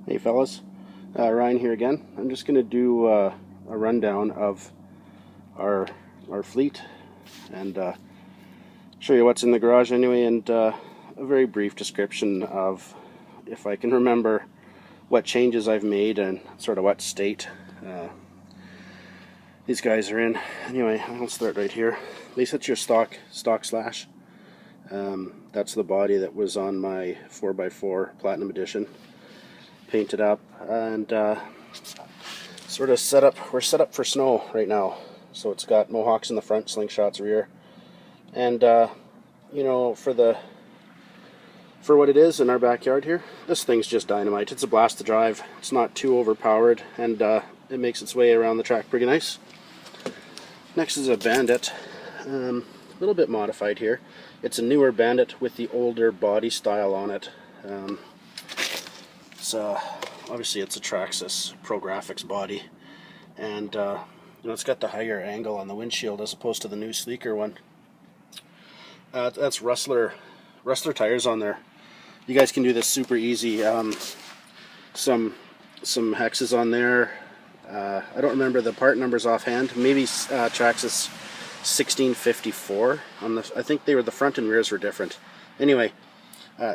Hey fellas, Ryan here again. I'm just going to do a rundown of our fleet and show you what's in the garage anyway, and a very brief description of, if I can remember, what changes I've made and sort of what state these guys are in. Anyway, I'll start right here. At least it's your stock slash. That's the body that was on my 4x4 Platinum Edition. Painted up and sort of set up. We're set up for snow right now, so it's got mohawks in the front, slingshots rear, and you know, for what it is in our backyard here, this thing's just dynamite. It's a blast to drive. It's not too overpowered, and it makes its way around the track pretty nice. Next is a Bandit, a little bit modified here. It's a newer Bandit with the older body style on it. Obviously it's a Traxxas Pro Graphics body, and you know, it's got the higher angle on the windshield as opposed to the new sleeker one. That's Rustler tires on there. You guys can do this super easy. Some hexes on there. I don't remember the part numbers offhand. Maybe Traxxas 1654 on the. I think they were, the front and rears were different. Anyway,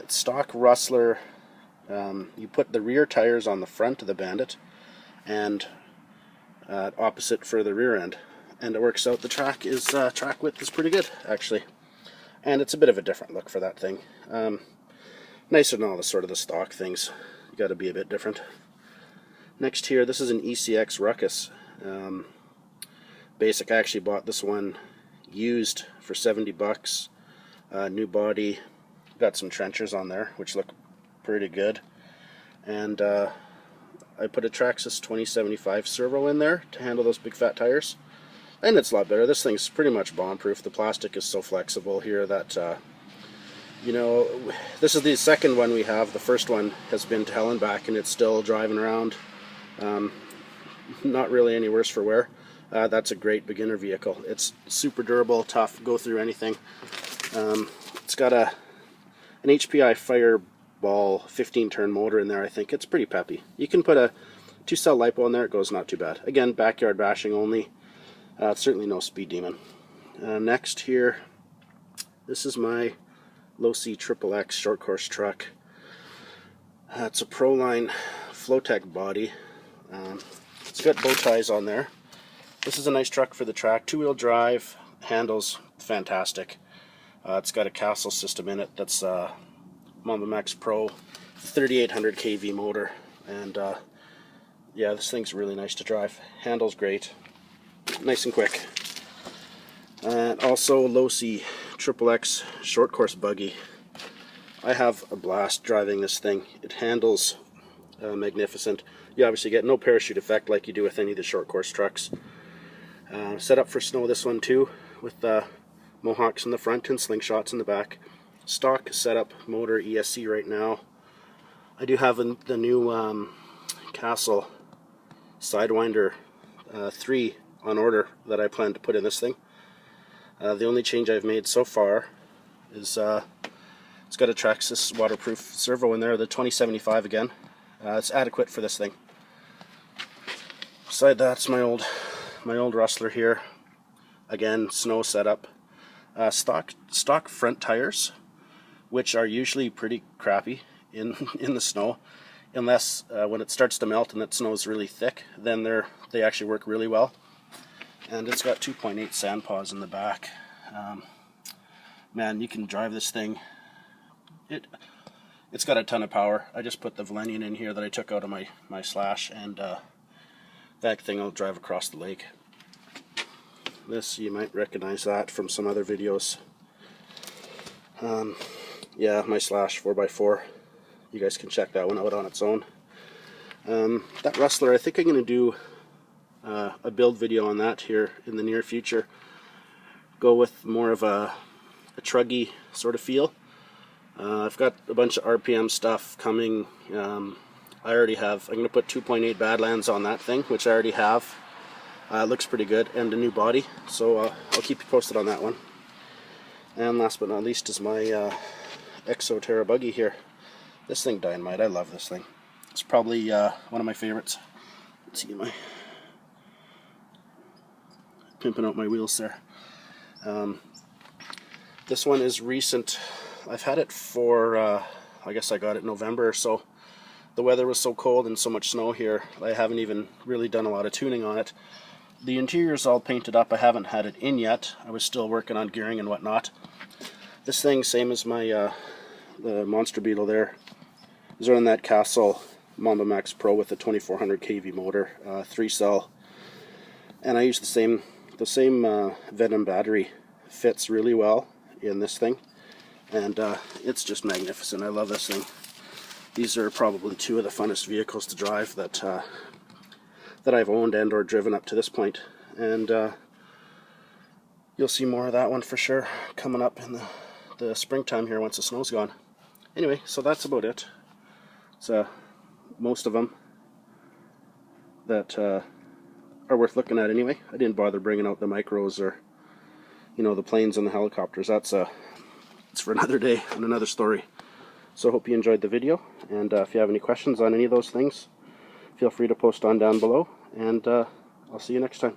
stock Rustler. You put the rear tires on the front of the Bandit and opposite for the rear end, and it works out. The track width is pretty good actually, and it's a bit of a different look for that thing. Nicer than all the sort of the stock things. You got to be a bit different. Next here, this is an ECX Ruckus. Basic. I actually bought this one used for 70 bucks. New body. Got some trenchers on there which look pretty good, and I put a Traxxas 2075 servo in there to handle those big fat tires, and it's a lot better. This thing's pretty much bomb proof. The plastic is so flexible here that you know, this is the second one we have. The first one has been to hell and back, and it's still driving around, not really any worse for wear. That's a great beginner vehicle. It's super durable, tough, go through anything. It's got an HPI Fireball 15-turn motor in there. I think it's pretty peppy. You can put a 2-cell LiPo in there, it goes not too bad. Again, backyard bashing only. Certainly no speed demon. Next here, this is my Losi XXX short course truck. It's a Proline Flowtech body. It's got bow ties on there. This is a nice truck for the track. 2-wheel drive, handles fantastic. It's got a Castle system in it that's Mamba Max Pro 3800 kV motor, and yeah, this thing's really nice to drive. Handles great, nice and quick. And also Losi XXX short course buggy. I have a blast driving this thing. It handles magnificent. You obviously get no parachute effect like you do with any of the short course trucks. Set up for snow, this one too, with mohawks in the front and slingshots in the back. Stock setup motor ESC right now. I do have the new Castle Sidewinder 3 on order that I plan to put in this thing. The only change I've made so far is it's got a Traxxas waterproof servo in there, the 2075 again. It's adequate for this thing. Beside that's my old Rustler here. Again, snow setup. Stock front tires, which are usually pretty crappy in the snow, unless when it starts to melt and it snows really thick, then they actually work really well. And it's got 2.8 sand paws in the back. Man, you can drive this thing. It's got a ton of power. I just put the Velineon in here that I took out of my slash, and that thing will drive across the lake. This, you might recognize that from some other videos. Yeah, my slash 4x4. You guys can check that one out on its own. That Rustler, I think I'm going to do a build video on that here in the near future. Go with more of a truggy sort of feel. I've got a bunch of RPM stuff coming. I already have. I'm going to put 2.8 Badlands on that thing, which I already have. It looks pretty good, and a new body, so I'll keep you posted on that one. And last but not least is my ExoTerra buggy here. This thing dynamite. I love this thing. It's probably one of my favorites. Let's see my pimping out my wheels there. This one is recent. I've had it for I guess I got it in November or so. The weather was so cold and so much snow here, I haven't even really done a lot of tuning on it. The interior's all painted up. I haven't had it in yet. I was still working on gearing and whatnot. This thing, same as my the Monster Beetle there, is running that Castle Mamba Max Pro with a 2400 kV motor, 3-cell, and I use the same Venom battery. Fits really well in this thing, and it's just magnificent. I love this thing. These are probably two of the funnest vehicles to drive that I've owned and or driven up to this point, and you'll see more of that one for sure coming up in the springtime here once the snow's gone. Anyway, so that's about it. It's most of them that are worth looking at anyway. I didn't bother bringing out the micros or, you know, the planes and the helicopters. That's it's for another day and another story. So I hope you enjoyed the video, and if you have any questions on any of those things, feel free to post on down below, and I'll see you next time.